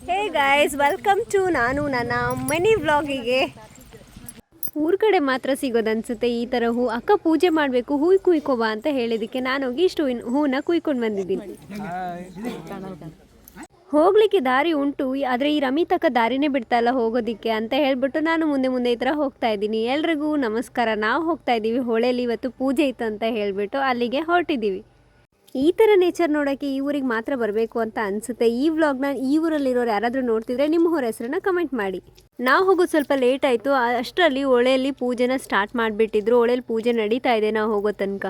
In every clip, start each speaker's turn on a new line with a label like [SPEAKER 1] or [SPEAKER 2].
[SPEAKER 1] Hey guys, welcome to ನಾನು ನನ್ನ mini ವ್ಲಾಗಿಗೆ. ಊರ ಕಡೆ ಮಾತ್ರ ಸಿಗೋದನ್ಸುತ್ತೆ ಈ ಥರ ಹೂ. ಅಕ್ಕ ಪೂಜೆ ಮಾಡಬೇಕು, ಹೂ ಕುಯ್ಕೋಬಾ ಅಂತ ಹೇಳಿದಕ್ಕೆ ನಾನು ಹೋಗಿ ಇಷ್ಟು ಹೂನ ಕುಯ್ಕೊಂಡು ಬಂದಿದ್ದೀನಿ. ಹೋಗ್ಲಿಕ್ಕೆ ದಾರಿ ಉಂಟು, ಆದರೆ ಈ ರಮಿತಕ್ಕ ದಾರಿನೇ ಬಿಡ್ತಾಯಿಲ್ಲ ಹೋಗೋದಿಕ್ಕೆ ಅಂತ ಹೇಳ್ಬಿಟ್ಟು ನಾನು ಮುಂದೆ ಈ ಥರ ಹೋಗ್ತಾ ಇದ್ದೀನಿ. ಎಲ್ರಿಗೂ ನಮಸ್ಕಾರ. ನಾವು ಹೋಗ್ತಾ ಇದ್ದೀವಿ ಹೊಳೆಯಲ್ಲಿ, ಇವತ್ತು ಪೂಜೆ ಇತ್ತು ಅಂತ ಹೇಳಿಬಿಟ್ಟು ಅಲ್ಲಿಗೆ ಹೊರಟಿದ್ದೀವಿ. ಈ ಥರ ನೇಚರ್ ನೋಡೋಕ್ಕೆ ಈ ಊರಿಗೆ ಮಾತ್ರ ಬರಬೇಕು ಅಂತ ಅನಿಸುತ್ತೆ. ಈ ವ್ಲಾಗ್ನ ಈ ಊರಲ್ಲಿರೋರು ಯಾರಾದರೂ ನೋಡ್ತಿದ್ರೆ ನಿಮ್ಮ ಊರ ಹೆಸರನ್ನ ಕಮೆಂಟ್ ಮಾಡಿ. ನಾವು ಹೋಗೋದು ಸ್ವಲ್ಪ ಲೇಟ್ ಆಯಿತು. ಅಷ್ಟರಲ್ಲಿ ಹೊಳೆಯಲ್ಲಿ ಪೂಜೆನ ಸ್ಟಾರ್ಟ್ ಮಾಡಿಬಿಟ್ಟಿದ್ರು. ಹೊಳೆಯಲ್ಲಿ ಪೂಜೆ ನಡೀತಾ ಇದೆ ನಾವು ಹೋಗೋ ತನಕ.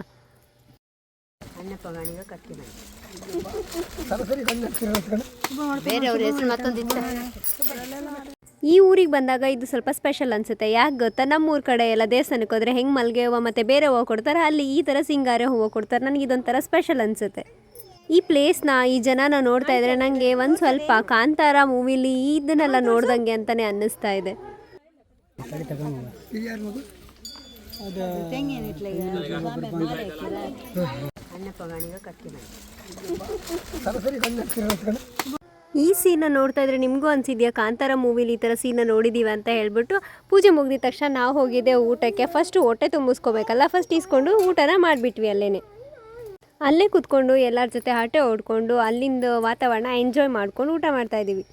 [SPEAKER 1] ಈ ಊರಿಗೆ ಬಂದಾಗ ಇದು ಸ್ವಲ್ಪ ಸ್ಪೆಷಲ್ ಅನಿಸುತ್ತೆ. ಯಾಕೆ ಗೊತ್ತಾ, ನಮ್ಮೂರ ಕಡೆ ಎಲ್ಲ ದೇವಸ್ಥಾನಕ್ಕೆ ಹೋದರೆ ಹೆಂಗೆ ಮಲ್ಲಿಗೆ ಹೂವು ಮತ್ತು ಬೇರೆ ಹೂವು ಕೊಡ್ತಾರೆ, ಅಲ್ಲಿ ಈ ಥರ ಸಿಂಗಾರ ಹೂವು ಕೊಡ್ತಾರೆ. ನನಗೆ ಇದೊಂಥರ ಸ್ಪೆಷಲ್ ಅನಿಸುತ್ತೆ. ಈ ಪ್ಲೇಸ್ನ, ಈ ಜನನ ನೋಡ್ತಾ ಇದ್ರೆ ನನಗೆ ಒಂದು ಸ್ವಲ್ಪ ಕಾಂತಾರ ಮೂವಿಲಿ ಇದನ್ನೆಲ್ಲ ನೋಡ್ದಂಗೆ ಅಂತಲೇ ಅನ್ನಿಸ್ತಾ ಇದೆ. ಈ ಸೀನ ನೋಡ್ತಾ ಇದ್ರೆ ನಿಮಗೂ ಅನಿಸಿದ್ಯಾ ಕಾಂತಾರ ಮೂವಿಲಿ ಈ ಥರ ಸೀನ ನೋಡಿದ್ದೀವಿ ಅಂತ ಹೇಳ್ಬಿಟ್ಟು. ಪೂಜೆ ಮುಗಿದ ತಕ್ಷಣ ನಾವು ಹೋಗಿದ್ದೆ ಊಟಕ್ಕೆ. ಫಸ್ಟು ಹೊಟ್ಟೆ ತುಂಬಿಸ್ಕೋಬೇಕಲ್ಲ, ಫಸ್ಟ್ ಇಸ್ಕೊಂಡು ಊಟನ ಮಾಡಿಬಿಟ್ವಿ. ಅಲ್ಲೇ ಕೂತ್ಕೊಂಡು ಎಲ್ಲರ ಜೊತೆ ಹರಟೆ ಹೊಡ್ಕೊಂಡು ಅಲ್ಲಿಂದ ವಾತಾವರಣ ಎಂಜಾಯ್ ಮಾಡ್ಕೊಂಡು ಊಟ ಮಾಡ್ತಾ ಇದ್ದೀವಿ.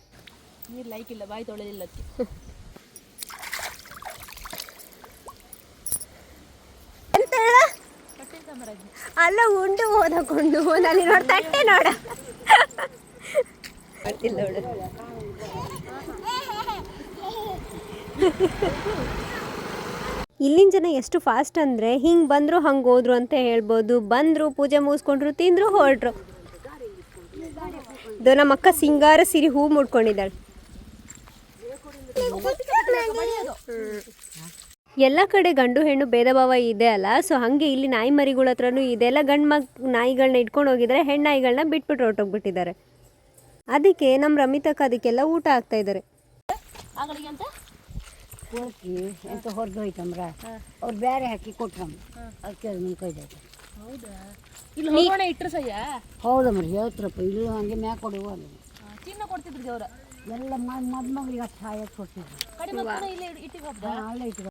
[SPEAKER 1] ಅಲ್ಲ ಉಂಡು ಓದಕೊಂಡು ಅಲ್ಲಿ ನೋಡ ತಟ್ಟೆ ನೋಡ ಇಲ್ಲಿನ ಜನ ಎಷ್ಟು ಫಾಸ್ಟ್ ಅಂದರೆ ಹಿಂಗೆ ಬಂದರು ಹಂಗೆ ಹೋದ್ರು ಅಂತ ಹೇಳ್ಬೋದು. ಬಂದರು, ಪೂಜೆ ಮುಗಿಸ್ಕೊಂಡ್ರು, ತಿಂದರು, ಹೊರಟ್ರು. ಇದು ನಮ್ಮ ಅಕ್ಕ ಸಿಂಗಾರ ಸಿರಿ ಹೂ ಮುಡ್ಕೊಂಡಿದ್ದಾಳೆ. ಎಲ್ಲ ಕಡೆ ಗಂಡು ಹೆಣ್ಣು ಭೇದ ಭಾವ ಇದೆ ಅಲ್ಲ, ಸೊ ಹಾಗೆ ಇಲ್ಲಿ ನಾಯಿ ಮರಿಗಳ ಹತ್ರನೂ ಇದೆಲ್ಲ. ಗಂಡು ನಾಯಿಗಳನ್ನ ಇಟ್ಕೊಂಡು ಹೋಗಿದ್ದಾರೆ, ಹೆಣ್ಣು ನಾಯಿಗಳನ್ನ ಬಿಟ್ಬಿಟ್ಟು ಹೊರಟೋಗ್ಬಿಟ್ಟಿದ್ದಾರೆ. ಅದಕ್ಕೆ ನಮ್ಮ ರಮಿತಕ್ಕ ಅದಕ್ಕೆಲ್ಲ ಊಟ ಹಾಕ್ತಾ ಇದ್ದಾರೆ.
[SPEAKER 2] ಎಂತ ಹೊರದು ಹೋಯ್ತಂದ್ರ ಅವ್ರು ಬೇರೆ ಹಾಕಿ ಕೊಟ್ರಮ್ಮ, ಅದಕ್ಕೆ ಅದು ಮುಂಕೊಯ್ದೈತೆ. ಹೌದಮ್ರಿ, ಹೇಳ್ತ್ರಪ್ಪ. ಇಲ್ಲಿ ಹಂಗೆ ಮ್ಯಾಕ್ ಕೊಡುವ ಎಲ್ಲ ಮದುಮಗಳಿಗೆ ಅಷ್ಟು ಹಾಯಕ್ಕೆ ಕೊಡ್ತಿದ್ರು. ಅಲ್ಲೇ ಇಟ್ಟು